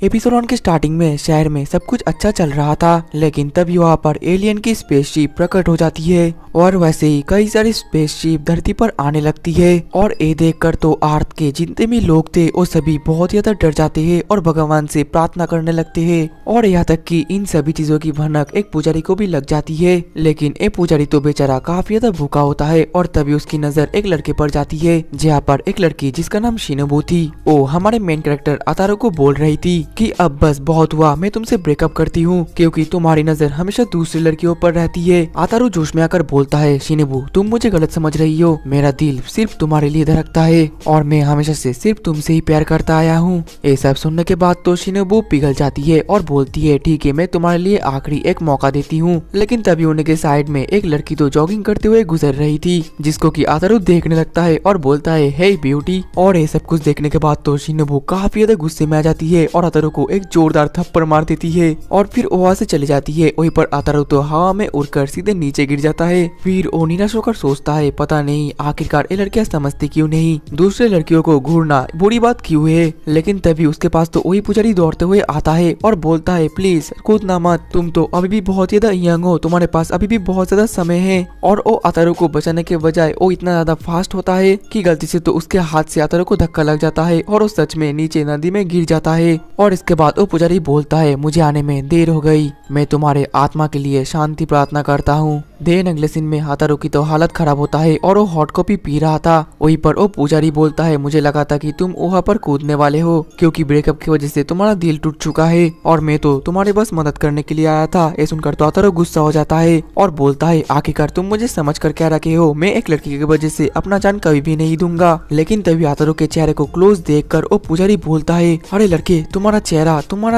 Episode 1 के starting में शहर में सब कुछ अच्छा चल रहा था, लेकिन तभी वहाँ पर एलियन की स्पेसशिप प्रकट हो जाती है और वैसे ही कई सारी स्पेसशिप धरती पर आने लगती है। और ये देखकर तो अर्थ के जितने भी लोग थे वो सभी बहुत ज्यादा डर जाते हैं और भगवान से प्रार्थना करने लगते हैं। और यहाँ तक कि इन सभी चीजों की भनक एक पुजारी को भी लग जाती है, लेकिन ये पुजारी तो बेचारा काफी ज्यादा भूखा होता है। और तभी उसकी नजर एक लड़के पर जाती है, जहाँ पर एक लड़की जिसका नाम शिनोबू थी, वो हमारे मेन कैरेक्टर अतारो को बोल रही थी कि अब बस बहुत हुआ, मैं तुमसे ब्रेकअप करती हूँ क्योंकि तुम्हारी नजर हमेशा दूसरी लड़कियों पर रहती है। अतारो जोश में आकर बोलता है, शिनोबू तुम मुझे गलत समझ रही हो, मेरा दिल सिर्फ तुम्हारे लिए धड़कता है और मैं हमेशा से सिर्फ तुमसे ही प्यार करता आया हूँ। ये सब सुनने के बाद तो शिनोबू पिघल जाती है और बोलती है, ठीक है मैं तुम्हारे लिए आखिरी एक मौका देती हूँ। लेकिन तभी उनके साइड में एक लड़की तो जॉगिंग करते हुए गुजर रही थी, जिसको कि अतारो देखने लगता है और बोलता है, हे ब्यूटी। और ये सब कुछ देखने के बाद तो शिनोबू काफी ज्यादा गुस्से में आ जाती है और अतारो को एक जोरदार थप्पड़ मार देती है और फिर वहाँ से चली जाती है। वहीं पर अतारो तो हवा में उड़कर सीधे नीचे गिर जाता है। फिर वो निराश होकर सोचता है, पता नहीं आखिरकार ये लड़कियां समझती क्यों नहीं, दूसरे लड़कियों को घूरना बुरी बात क्यों है। लेकिन तभी उसके पास तो वही पुजारी दौड़ते हुए आता है और बोलता है, प्लीज कूदना मत, तुम तो अभी भी बहुत ज्यादा यंग हो, तुम्हारे पास अभी भी बहुत ज्यादा समय है। और वो अतारो को बचाने के बजाय वो इतना ज्यादा फास्ट होता है कि गलती से तो उसके हाथ से अतारो को धक्का लग जाता है और वो सच में नीचे नदी में गिर जाता है। और इसके बाद वो पुजारी बोलता है, मुझे आने में देर हो गई, मैं तुम्हारे आत्मा के लिए शांति प्रार्थना करता हूँ। देन अगले सीन में अतारो की तो हालत खराब होता है और वो हॉट कॉफी पी रहा था। वहीं पर वो पुजारी बोलता है, मुझे लगा था कि तुम वहाँ पर कूदने वाले हो क्योंकि ब्रेकअप की वजह से तुम्हारा दिल टूट चुका है और मैं तो तुम्हारे बस मदद करने के लिए आया था। ये सुनकर तो अतारो गुस्सा हो जाता है और बोलता है, आखिरकार तुम मुझे समझ कर क्या रखे हो, मैं एक लड़की की वजह से अपना जान कभी भी नहीं दूंगा। लेकिन तभी अतारो के चेहरे को क्लोज देखकर वो पुजारी बोलता है, अरे लड़के तुम्हारा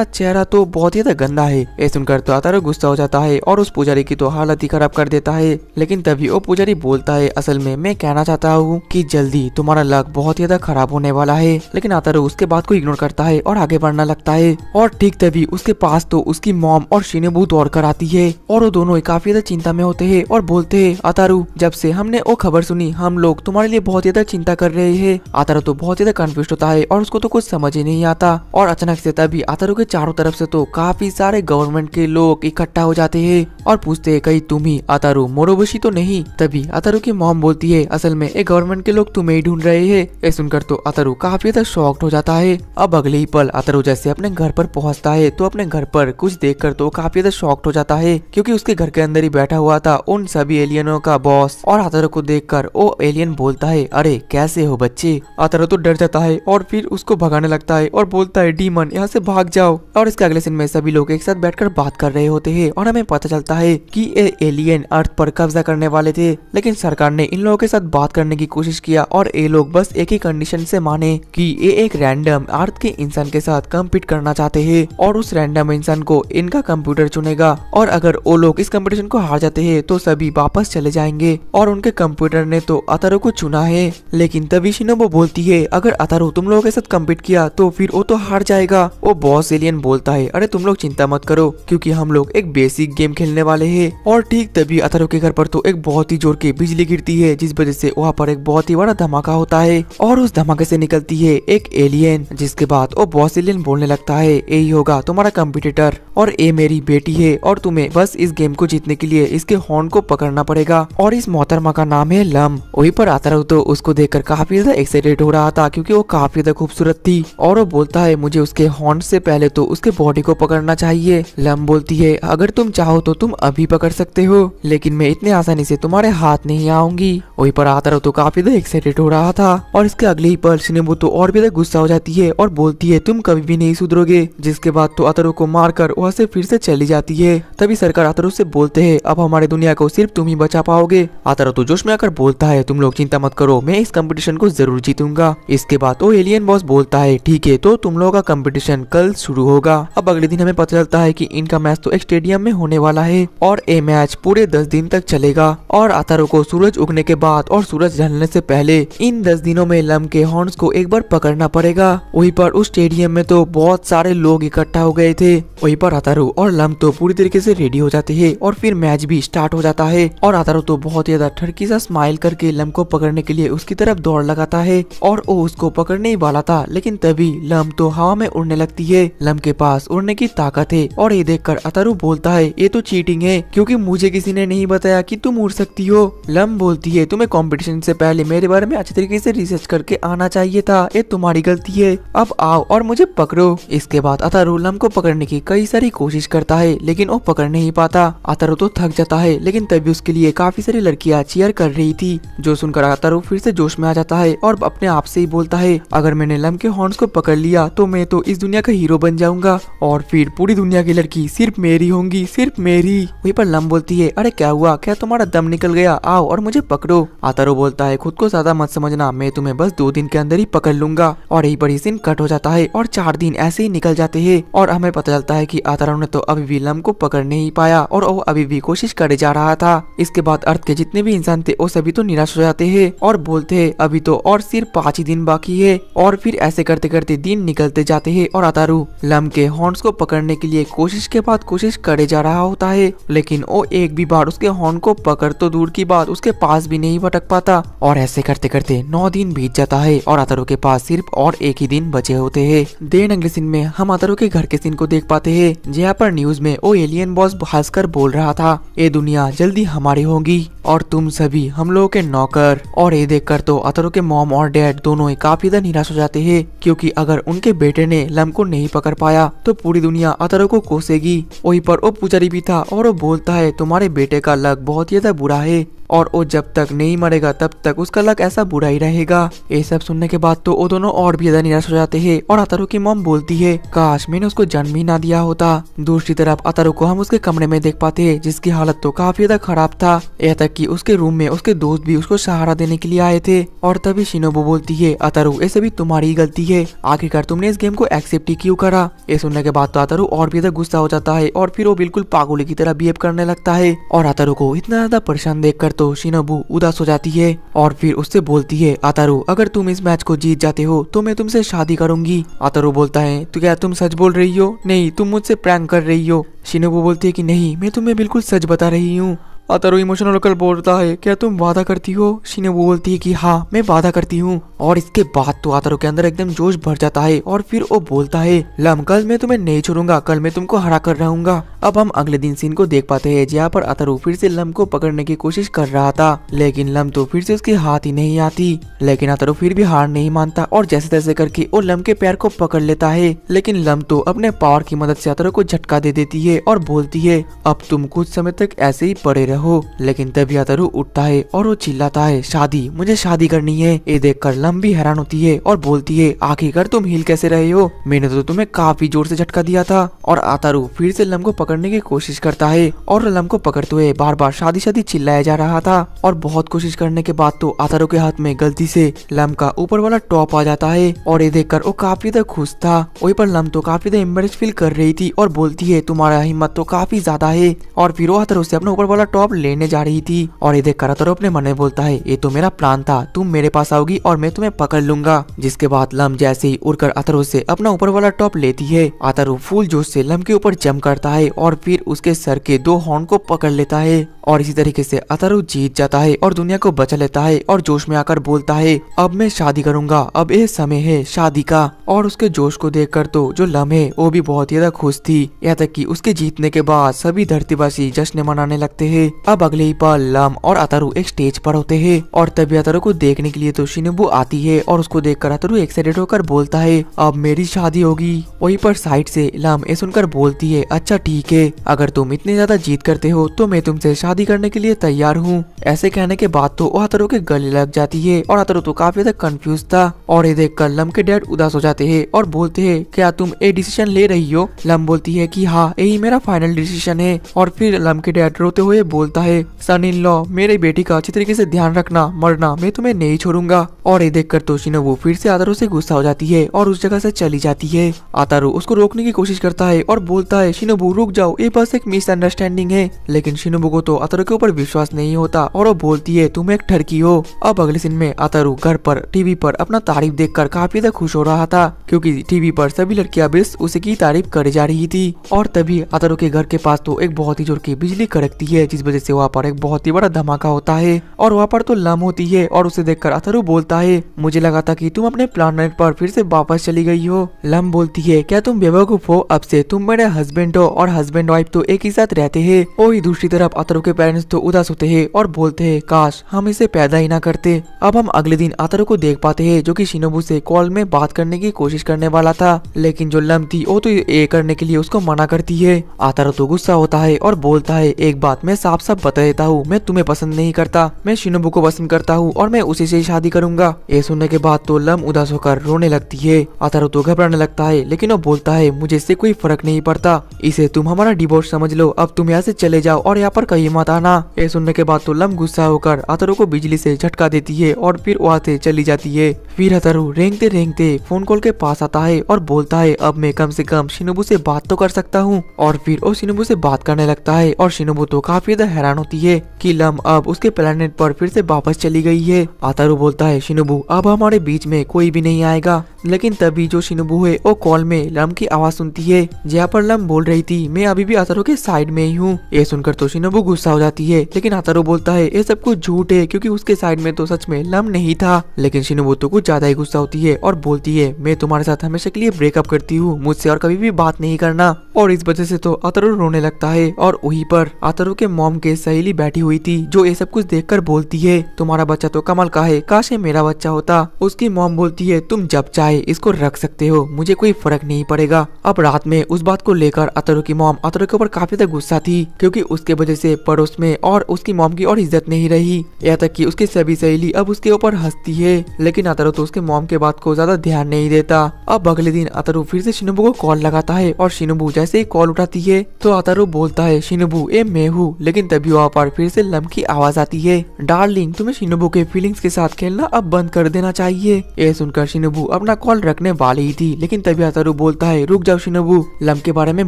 चेहरा तो बहुत ज्यादा गंदा है। ये सुनकर तो अतारो गुस्सा हो जाता है और उस पुजारी की तो हालत ही खराब कर देता है। लेकिन तभी वो पुजारी बोलता है, असल में मैं कहना चाहता हूँ कि जल्दी तुम्हारा लक बहुत ज्यादा खराब होने वाला है। लेकिन अतारो उसके बात को इग्नोर करता है और आगे बढ़ना लगता है। और ठीक तभी उसके पास तो उसकी मॉम और शिनोबू दौड़ कर आती है और वो दोनों ही काफी ज्यादा चिंता में होते हैं और बोलते हैं, अतारो जब से हमने वो खबर सुनी हम लोग तुम्हारे लिए बहुत ज्यादा चिंता कर रहे हैं। अतारो तो बहुत ज्यादा कंफ्यूज होता है और उसको तो कुछ समझ ही नहीं आता। और अचानक से तभी अतारो के चारों तरफ से तो काफी सारे गवर्नमेंट के लोग इकट्ठा हो जाते हैं और पूछते हैं, कहीं तुम ही अतारो मोरोबोशी तो नहीं। तभी अतारो की मॉम बोलती है, असल में एक गवर्नमेंट के लोग तुम्हें ही ढूंढ रहे हैं। ये सुनकर तो अतारो काफी ज्यादा शॉक्ड हो जाता है। अब अगले ही पल अतारो जैसे अपने घर पर पहुंचता है तो अपने घर पर कुछ देखकर तो काफी ज्यादा शॉक्ड हो जाता है क्योंकि उसके घर के अंदर ही बैठा हुआ था उन सभी एलियनों का बॉस। और अतारो को देखकर वो एलियन बोलता है, अरे कैसे हो बच्चे। अतारो तो डर जाता है और फिर उसको भगाने लगता है और बोलता है, डीमन यहाँ से भाग जाओ। और इसके अगले सीन में सभी लोग एक साथ बैठकर बात कर रहे होते हैं और हमें पता चलता है कि ये एलियन अर्थ पर कब्जा करने वाले थे, लेकिन सरकार ने इन लोगों के साथ बात करने की कोशिश किया और ये लोग बस एक ही कंडीशन से माने कि ये एक रैंडम अर्थ के इंसान के साथ कम्पीट करना चाहते हैं और उस रैंडम इंसान को इनका कंप्यूटर चुनेगा और अगर वो लोग इस कंपटीशन को हार जाते हैं तो सभी वापस चले जाएंगे। और उनके कंप्यूटर ने तो अतारो को चुना है। लेकिन तभी शिनोबू बोलती है, अगर अतारो तुम लोगों के साथ कम्पीट किया तो फिर वो तो हार जाएगा। वो बॉस एलियन बोलता है, अरे तुम लोग चिंता मत करो क्योंकि हम लोग एक बेसिक गेम खेलने वाले हैं। और ठीक तभी अतारो के घर पर तो एक बहुत ही जोर की बिजली गिरती है, जिस वजह से वहाँ पर एक बहुत ही बड़ा धमाका होता है और उस धमाके से निकलती है एक एलियन, जिसके बाद वो बॉस एलियन बोलने लगता है, यही होगा तुम्हारा कंप्यूटर और ये मेरी बेटी है और तुम्हें बस इस गेम को जीतने के लिए इसके हॉर्न को पकड़ना पड़ेगा और इस मोहतरमा का नाम है लम। वहीं पर अतारो तो उसको देखकर काफी ज्यादा एक्साइटेड हो रहा था क्योंकि वो काफी ज्यादा खूबसूरत थी और वो बोलता है, मुझे उसके हॉर्न से पहले तो उसके बॉडी को पकड़ना चाहिए। लम बोलती है, अगर तुम चाहो तो तुम अभी पकड़ सकते हो, लेकिन मैं इतने आसानी से तुम्हारे हाथ नहीं आऊंगी। वहीं पर अतारो तो काफी ज्यादा एक्साइटेड हो रहा था और इसके अगले ही पल शिनोबू तो और भी ज्यादा गुस्सा हो जाती है और बोलती है, तुम कभी भी नहीं सुधरोगे। जिसके बाद तो अतारो को मारकर वहाँ से फिर से चली जाती है। तभी सरकार अतारो से बोलते हैं, अब हमारे दुनिया को सिर्फ तुम ही बचा पाओगे। अतारो तो जोश में आकर बोलता है, तुम लोग चिंता मत करो, मैं इस कंपटीशन को जरूर जीतूंगा। इसके बाद वो एलियन बॉस बोलता है, ठीक है तो तुम लोगों का कंपटीशन कल शुरू होगा। अब अगले दिन हमें पता चलता है कि इनका मैच तो एक स्टेडियम में होने वाला है और ये मैच पूरे 10 दिन तक चलेगा। और अतारो को सूरज उगने के बाद और सूरज ढलने से पहले इन 10 दिनों में लम के हॉर्न्स को एक बार पकड़ना पड़ेगा। वहीं पर उस स्टेडियम में तो बहुत सारे लोग इकट्ठा हो गए थे। वहीं पर अतारो और लम तो पूरी तरीके से रेडी हो जाते हैं और फिर मैच भी स्टार्ट हो जाता है। और अतारो तो बहुत ज्यादा ठरकी सा स्माइल करके लम को पकड़ने के लिए उसकी तरफ दौड़ लगाता है और वो उसको पकड़ने ही वाला था, लेकिन तभी लम तो हवा में उड़ने उड़ने लगती है। लम के पास उड़ने की ताकत है और ये देखकर अतारू बोलता है ये तो चीटिंग है क्योंकि मुझे किसी ने नहीं बताया कि तुम उड़ सकती हो। लम बोलती है तुम्हें कंपटीशन से पहले मेरे बारे में अच्छे तरीके से रिसर्च करके आना चाहिए था, ये तुम्हारी गलती है, अब आओ और मुझे पकड़ो। इसके बाद अतारू लम को पकड़ने की कई सारी कोशिश करता है लेकिन वो पकड़ नहीं पाता। अतारू तो थक जाता है लेकिन तभी उसके लिए काफी सारी लड़कियां चीयर कर रही थी, जो सुनकर अतारू फिर से जोश में आ जाता है और अपने आप से ही बोलता है अगर मैंने लम के हॉर्न्स को पकड़ लिया तो मैं तो इस दुनिया का हीरो बन जाऊंगा और फिर पूरी दुनिया की लड़की सिर्फ मेरी होंगी, सिर्फ मेरी। वहीं पर लम बोलती है अरे क्या हुआ, क्या तुम्हारा दम निकल गया, आओ और मुझे पकड़ो। अतारू बोलता है खुद को ज्यादा मत समझना, मैं तुम्हें बस 2 दिन के अंदर ही पकड़ लूंगा। और यही पर ही सीन कट हो जाता है और 4 दिन ऐसे ही निकल जाते हैं और हमें पता चलता है कि अतारू ने तो अभी भी लम को पकड़ नहीं पाया और वो अभी भी कोशिश करे जा रहा था। इसके बाद अर्थ के जितने भी इंसान थे वो सभी तो निराश हो जाते हैं और बोलते हैं अभी तो और सिर्फ 5 ही दिन बाकी है। और फिर ऐसे करते करते दिन निकलते जाते हैं और अतारू लम के हॉर्न्स को पकड़ने के लिए कोशिश के बाद कोशिश करे जा रहा होता है लेकिन वो एक भी बार उसके हॉर्न को पकड़ तो दूर की बात उसके पास भी नहीं भटक पाता। और ऐसे करते करते 9 दिन बीत जाता है और अतारू के पास सिर्फ और 1 ही दिन बचे होते हैं। देन अगले सीन में हम अतारू के घर के सीन को देख पाते हैं जहाँ पर न्यूज में वो एलियन बॉस हंसकर बोल रहा था ये दुनिया जल्दी हमारी होगी और तुम सभी हम लोगों के नौकर। और ये देखकर तो अतारू के मॉम और डैड दोनों ही काफी ज्यादा निराश हो जाते हैं क्योंकि अगर उनके बेटे ने लम को नहीं पकड़ पाया तो पूरी दुनिया अतारू को कोसेगी। वहीं पर वो पुजारी भी था और वो बोलता है तुम्हारे बेटे का लक बहुत ही ज्यादा बुरा है और वो जब तक नहीं मरेगा तब तक उसका लक ऐसा बुरा ही रहेगा। ये सब सुनने के बाद तो वो दोनों और भी ज्यादा निराश हो जाते हैं और अतारू की मॉम बोलती है काश मैंने उसको जन्म ही ना दिया होता। दूसरी तरफ अतारू को हम उसके कमरे में देख पाते हैं जिसकी हालत तो काफी ज्यादा खराब था, यहाँ तक कि उसके रूम में उसके दोस्त भी उसको सहारा देने के लिए आए थे। और तभी शिनोबू बोलती है अतारू ये सभी तुम्हारी ही गलती है, आखिरकार तुमने इस गेम को एक्सेप्ट ही क्यों करा। ये सुनने के बाद तो अतारू और भी ज्यादा गुस्सा हो जाता है और फिर वो बिल्कुल पागल की तरह बिहेव करने लगता है। और अतारू को इतना ज्यादा परेशान देखकर तो शिनोबू उदास हो जाती है और फिर उससे बोलती है अतारू अगर तुम इस मैच को जीत जाते हो तो मैं तुमसे शादी करूंगी। अतारू बोलता है तो क्या तुम सच बोल रही हो, नहीं तुम मुझसे प्रैंक कर रही हो। शिनोबू बोलती है कि नहीं मैं तुम्हें बिल्कुल सच बता रही हूँ। अतारू इमोशनल होकर बोलता है क्या तुम वादा करती हो। शिनोबू बोलती है कि हाँ मैं वादा करती हूँ। और इसके बाद तो अतारू के अंदर एकदम जोश भर जाता है और फिर वो बोलता है लम कल मैं तुम्हें नहीं छोड़ूंगा, कल मैं तुमको हरा कर रहूंगा। अब हम अगले दिन सीन को देख पाते हैं जहाँ पर अतारू फिर से लम को पकड़ने की कोशिश कर रहा था लेकिन लम तो फिर से उसके हाथ ही नहीं आती। लेकिन अतारू फिर भी हार नहीं मानता और जैसे तैसे करके वो लम के पैर को पकड़ लेता है लेकिन लम तो अपने पावर की मदद से अतारू को झटका दे देती है और बोलती है अब तुम कुछ समय तक ऐसे ही पड़े रहो। लेकिन तभी अतारू उठता है और वो चिल्लाता है शादी, मुझे शादी करनी है। ये देखकर लम भी हैरान होती है और बोलती है आखिरकार तुम हिल कैसे रहे हो, मैंने तो तुम्हें काफी जोर से झटका दिया था। और अतारू फिर से लम को पकड़ने की कोशिश करता है और लम को पकड़ते हुए बार बार शादी शादी चिल्लाया जा रहा था। और बहुत कोशिश करने के बाद तो अतारू के हाथ में गलती से लम का ऊपर वाला टॉप आ जाता है और ये देखकर वो काफी ज्यादा खुश था। वहीं पर लम तो काफी ज्यादा एम्बेरेस फील कर रही थी और बोलती है तुम्हारा हिम्मत तो काफी ज्यादा है। और फिर वो अतारू से अपना ऊपर वाला टॉप लेने जा रही थी और ये देखकर अतारू अपने मन में बोलता है ये तो मेरा प्लान था, तुम मेरे पास आओगी और मैं तुम्हें पकड़ लूंगा। जिसके बाद लम जैसे ही उड़कर अतारू से अपना ऊपर वाला टॉप लेती है अतारू फुल जोश से लम के ऊपर जंप करता है और फिर उसके सर के 2 हॉर्न को पकड़ लेता है और इसी तरीके से अतारू जीत जाता है और दुनिया को बचा लेता है और जोश में आकर बोलता है अब मैं शादी करूंगा, अब ये समय है शादी का। और उसके जोश को देखकर तो जो लम है वो भी बहुत ज्यादा खुश थी, यहाँ तक कि उसके जीतने के बाद सभी धरतीवासी जश्न मनाने लगते हैं। अब अगले ही पल लम और अतारू एक स्टेज पर होते हैं और तभी अतारू को देखने के लिए तो शिनोबू आती है और उसको देखकर अतारू एक्साइटेड होकर बोलता है अब मेरी शादी होगी। वहीं पर साइड से लम ये सुनकर बोलती है अच्छा ठीक है, अगर तुम इतने ज्यादा जीत करते हो तो मैं तुमसे शादी करने के लिए तैयार हूँ। ऐसे कहने के बाद तो वो अतारू के गले लग जाती है और अतारू तो काफी ज्यादा कंफ्यूज था। और ये देखकर लम के डैड उदास हो जाते हैं और बोलते हैं क्या तुम ये डिसीजन ले रही हो। लम बोलती है कि हाँ यही मेरा फाइनल डिसीजन है। और फिर लम के डैड रोते हुए बोलता है सन इन लॉ मेरे बेटी का अच्छी तरीके से ध्यान रखना, मरना मैं तुम्हें नहीं छोड़ूंगा। और ये देखकर तो शिनोबू फिर से अतारू से गुस्सा हो जाती है और उस जगह से चली जाती है। अतारू उसको रोकने की कोशिश करता है और बोलता है शिनोबू रुक जाओ, ये बस एक मिसअंडरस्टैंडिंग है। लेकिन शिनोबू को तो अतारू के ऊपर विश्वास नहीं होता और वो बोलती है तुम एक ठरकी हो। अब अगले दिन में अतारू घर पर टीवी पर अपना तारीफ देखकर काफी ज्यादा खुश हो रहा था, क्योंकि टीवी पर सभी लड़कियां बस उसी की तारीफ करे जा रही थी। और तभी अतारू के घर के पास तो एक बहुत ही जोर की बिजली कड़कती है, जिस वजह से वहाँ पर एक बहुत ही बड़ा धमाका होता है और वहाँ पर तो लम होती है। और उसे देखकर अतारू बोलता है मुझे लगा था कि तुम अपने प्लानेट पर फिर से वापस चली गई हो। लम बोलती है क्या तुम बेवकूफ हो, अब से तुम मेरे हस्बैंड हो और हस्बैंड वाइफ तो एक ही साथ रहते हैं। और दूसरी तरफ अतारू के पेरेंट्स तो उदास होते हैं और बोलते हैं काश हम इसे पैदा ही ना करते। अब हम अगले दिन अतारू को देख पाते हैं जो कि शिनोबू से कॉल में बात करने की कोशिश करने वाला था, लेकिन जो लम थी वो तो ये करने के लिए उसको मना करती है। अतारू तो गुस्सा होता है और बोलता है एक बात मैं साफ साफ बता देता हूँ, मैं तुम्हें पसंद नहीं करता, मैं शिनोबू को पसंद करता हूँ और मैं उसी से शादी करूंगा। ये सुनने के बाद तो लम उदास होकर रोने लगती है। अतारू तो घबराने लगता है, लेकिन वो बोलता है मुझे इससे कोई फर्क नहीं पड़ता, इसे तुम हमारा डिवोर्स समझ लो, अब तुम यहाँ से चले जाओ और यहाँ पर कहीं मत आना। ये सुनने के बाद तो लम गुस्सा होकर अतारू को बिजली से झटका देती है और फिर वहाँ से चली जाती है। फिर अतारू रेंगते रेंगते फोन कॉल के पास आता है और बोलता है अब मैं कम से कम शिनोबू से बात तो कर सकता हूँ। और फिर वो शिनोबू से बात करने लगता है और शिनोबू तो काफी ज्यादा हैरान होती है कि लम अब उसके प्लेनेट पर फिर से वापस चली गई है। अतारू बोलता है शिनोबू अब हमारे बीच में कोई भी नहीं आएगा। लेकिन तभी जो शिनोबू है वो कॉल में लम की आवाज सुनती है, जहाँ पर लम बोल रही थी मैं अभी भी अतारू के साइड में ही हूँ। ये सुनकर तो शिनोबू गुस्सा हो जाती है, लेकिन अतारू बोलता है ये सब कुछ झूठ है क्योंकि उसके साइड में तो सच में लम नहीं था। लेकिन शिनोबू तो कुछ ज्यादा ही गुस्सा होती है और बोलती है मैं तुम्हारे साथ हमेशा के लिए ब्रेकअप करती हूँ, मुझसे और कभी भी बात नहीं करना। और इस वजह से तो अतारू रोने लगता है और वहीं पर अतारू के मॉम के सहेली बैठी हुई थी, जो ये सब कुछ देखकर बोलती है तुम्हारा बच्चा तो कमाल का है, काश ये मेरा बच्चा होता। उसकी मॉम बोलती है तुम जब चाहे इसको रख सकते हो, मुझे कोई फर्क नहीं पड़ेगा। अब रात में उस बात को लेकर अतारू की मॉम अतारू के ऊपर काफी ज्यादा गुस्सा थी, क्योंकि उसके वजह से पड़ोस में और उसकी मॉम की और इज्जत नहीं रही, यहाँ तक कि उसकी सभी सहेली अब उसके ऊपर हंसती है। लेकिन अतारू तो उसके मॉम के बात को ज्यादा ध्यान नहीं देता। अब अगले दिन अतारू फिर से शिनोबू को कॉल लगाता है और शिनोबू जैसे ही कॉल उठाती है तो अतारू बोलता है शिनोबू ये मैं हूँ। लेकिन तभी वहाँ पर फिर से लम की आवाज आती है डार्लिंग तुम्हें शिनोबू के फीलिंग्स के साथ खेलना अब बंद कर देना चाहिए। ये सुनकर शिनोबू अपना कॉल रखने वाली ही थी, लेकिन तभी अतारू बोलता है रुक जाओ शिनोबू, लम के बारे में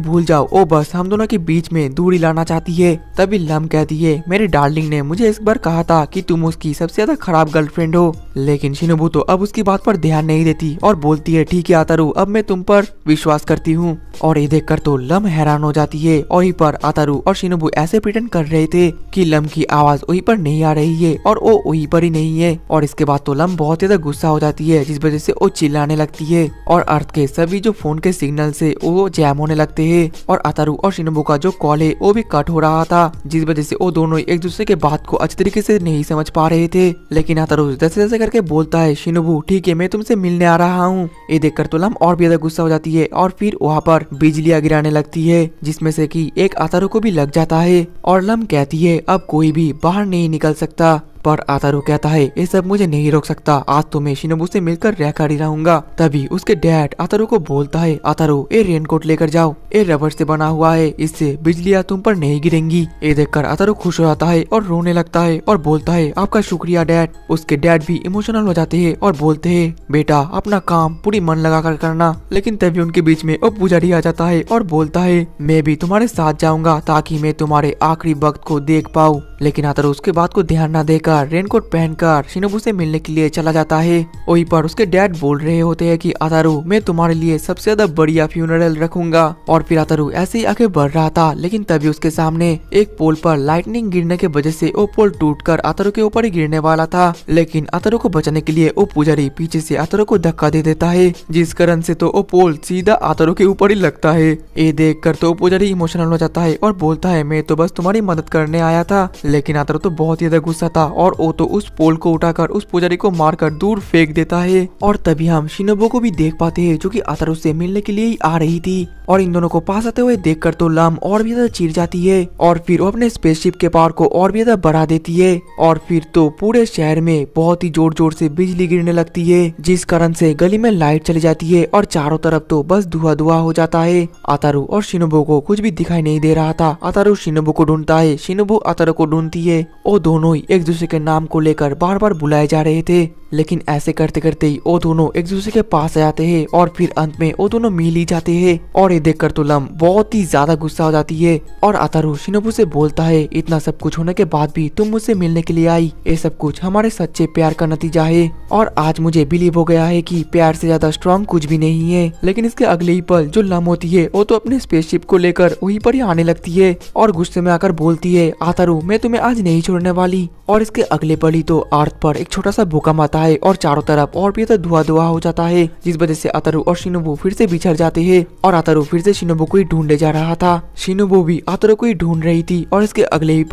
भूल जाओ, ओ बस हम दोनों के बीच में दूरी लाना चाहती है। तभी लम कहती है मेरी डार्लिंग ने मुझे इस बार कहा था कि तुम उसकी सबसे ज्यादा खराब गर्लफ्रेंड हो। लेकिन शिनोबू तो अब उसकी बात पर ध्यान नहीं देती और बोलती है ठीक है अतारू अब मैं तुम पर विश्वास करती हूँ। और ये देखकर तो लम हैरान हो जाती है और वहीं पर अतारू और शिनोबू ऐसे प्रिटेंड कर रहे थे कि लम की आवाज वहीं पर नहीं आ रही है और वो वहीं पर ही नहीं है। और इसके बाद तो लम बहुत ज्यादा गुस्सा हो जाती है, जिस वजह से वो चिल्लाने लगती है और अर्थ के सभी जो फोन के सिग्नल से वो जैम होने लगते हैं और अतारू और शिनोबू का जो कॉल है वो भी कट हो रहा था, जिस वजह से वो दोनों एक दूसरे के बात को अच्छी तरीके से नहीं समझ पा रहे थे। लेकिन अतारू जैसे जैसे करके बोलता है शिनोबू ठीक है मैं तुमसे मिलने आ रहा हूँ। ये देखकर तो लम और भी ज्यादा गुस्सा हो जाती है और फिर वहाँ पर बिजलियां गिराने लगती है, जिसमें से कि एक अतारू को भी लग जाता है और लम कहती है अब कोई भी बाहर नहीं निकल सकता। पर अतारू कहता है ये सब मुझे नहीं रोक सकता, आज तो मैं शिनोबू से मिलकर रहकर ही रहूंगा। तभी उसके डैड अतारू को बोलता है अतारू ये रेनकोट लेकर जाओ, ये रबर से बना हुआ है, इससे बिजलियां तुम पर नहीं गिरेंगी। ये देखकर अतारू खुश हो जाता है और रोने लगता है और बोलता है आपका शुक्रिया डैड। उसके डैड भी इमोशनल हो जाते हैं और बोलते हैं बेटा अपना काम पूरी मन लगा कर करना। लेकिन तभी उनके बीच में वो पुजारी आ जाता है और बोलता है मैं भी तुम्हारे साथ जाऊंगा ताकि मैं तुम्हारे आखिरी वक्त को देख पाऊँ। लेकिन अतारू उसके बात को ध्यान न देकर रेनकोट पहनकर शिनोबू से मिलने के लिए चला जाता है। वहीं पर उसके डैड बोल रहे होते हैं कि अतारू मैं तुम्हारे लिए सबसे ज्यादा बढ़िया फ्यूनरल रखूंगा। और फिर अतारू ऐसे ही आगे बढ़ रहा था, लेकिन तभी उसके सामने एक पोल पर लाइटनिंग गिरने की वजह से वो पोल टूटकर अतारू के ऊपर ही गिरने वाला था। लेकिन अतारू को बचाने के लिए वो पुजारी पीछे से अतारू को धक्का दे देता है, जिस कारण से तो वो पोल सीधा अतारू के ऊपर ही लगता है। ये देख कर तो पुजारी इमोशनल हो जाता है और बोलता है मैं तो बस तुम्हारी मदद करने आया था। लेकिन अतारू तो बहुत ही ज्यादा गुस्सा था और वो तो उस पोल को उठाकर उस पुजारी को मारकर दूर फेंक देता है। और तभी हम शिनोबू को भी देख पाते हैं जो कि अतारू से मिलने के लिए ही आ रही थी। और इन दोनों को पास आते हुए देखकर तो लम और भी ज्यादा चिढ़ जाती है और फिर वो अपने स्पेसशिप के पावर को और भी ज्यादा बढ़ा देती है। और फिर तो पूरे शहर में बहुत ही जोर जोर से बिजली गिरने लगती है, जिस कारण से गली में लाइट चली जाती है और चारों तरफ तो बस धुआं धुआं हो जाता है। अतारू और शिनोबू को कुछ भी दिखाई नहीं दे रहा था। अतारू शिनोबू को ढूंढता है, शिनोबू अतारू को ढूंढती है। वो दोनों ही एक दूसरे के नाम को लेकर बार बार बुलाए जा रहे थे। लेकिन ऐसे करते करते ही वो दोनों एक दूसरे के पास आ जाते हैं और फिर अंत में वो दोनों मिल ही जाते हैं। और ये देखकर तो लम बहुत ही ज्यादा गुस्सा हो जाती है और आतारू शिनोबू से बोलता है, इतना सब कुछ होने के बाद भी तुम मुझसे मिलने के लिए आई, ये सब कुछ हमारे सच्चे प्यार का नतीजा है और आज मुझे बिलीव हो गया है कि प्यार से ज्यादा स्ट्रॉन्ग कुछ भी नहीं है। लेकिन इसके अगले ही पल जो लम होती है वो तो अपने स्पेसशिप को लेकर वहीं पर ही आने लगती है और गुस्से में आकर बोलती है, आतारू मैं तुम्हें आज नहीं छोड़ने वाली। और इसके अगले पल ही तो अर्थ पर एक छोटा सा भूकंप आता है और चारों तरफ और भी धुआं धुआं हो जाता है, जिस वजह से आतारू और शिनोबू फिर से बिछड़ जाते हैं और आतारू फिर से शिनोबू को ही ढूंढने जा रहा था। शिनोबू भी आतारू को ही ढूंढ रही थी और इसके अगले ही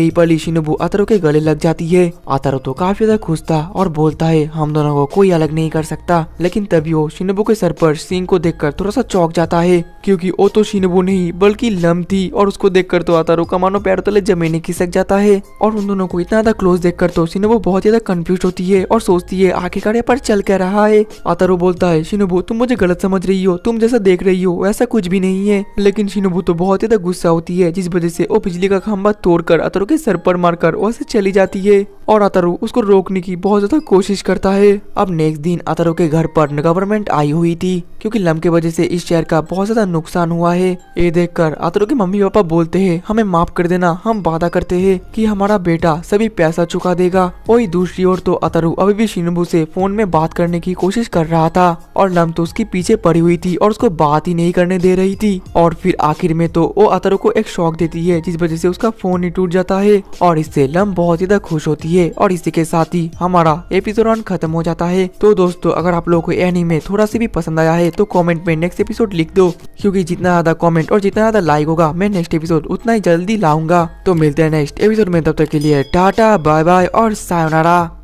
पल ही शिनोबू आतारू के गले लग जाती है। आतारू तो काफी ज्यादा खुश था और बोलता है, हम दोनों को कोई अलग नहीं कर सकता। लेकिन तभी वो शिनोबू के सर पर सींग को देखकर थोड़ा सा चौंक जाता है, क्योंकि वो तो शिनोबू नहीं बल्कि लम थी और उसको देखकर तो आतारू का मानो पैर तले जमीन ही खिसक जाता है। और उन दोनों को इतना ज्यादा क्लोज देखकर तो शिनोबू बहुत ज्यादा कंफ्यूज होती है और सोचती है आखिरकार ये पर चल क्या रहा है। आतारू बोलता है, शिनोबू तुम मुझे गलत समझ रही हो, तुम जैसा देख रही हो वैसा कुछ भी नहीं है। लेकिन शिनोबू तो बहुत ज्यादा गुस्सा होती है, जिस वजह से वो बिजली का खंभा तोड़कर आतारू के सर पर मारकर वैसे चली जाती है और आतारू उसको रोकने की बहुत ज्यादा कोशिश करता है। अब नेक्स्ट दिन आतारू के घर पर गवर्नमेंट आई हुई थी, क्योंकि लम के वजह से इस शहर का बहुत ज्यादा नुकसान हुआ है। ये देखकर आतारू के मम्मी पापा बोलते हैं, हमें माफ कर देना, हम वादा करते हैं कि हमारा बेटा सभी पैसा चुका देगा। वही दूसरी ओर तो आतारू अभी भी शिनोबू से फोन में बात करने की कोशिश कर रहा था और लम तो उसके पीछे पड़ी हुई थी और उसको बात ही नहीं करने दे रही थी। और फिर आखिर में तो वो आतारू को एक शॉक देती है, जिस वजह से उसका फोन ही टूट जाता है और इससे लम बहुत ज्यादा खुश होती है। और इसी के साथ ही हमारा एपिसोड खत्म हो जाता है। तो दोस्तों अगर आप लोगों को एनीमे थोड़ा सा भी पसंद आया है तो कमेंट में नेक्स्ट एपिसोड लिख दो, क्योंकि जितना ज्यादा कमेंट और जितना ज्यादा लाइक होगा मैं नेक्स्ट एपिसोड उतना ही जल्दी लाऊंगा। तो मिलते हैं नेक्स्ट एपिसोड में, तब तक के लिए टाटा बाय बाय और सायोनारा।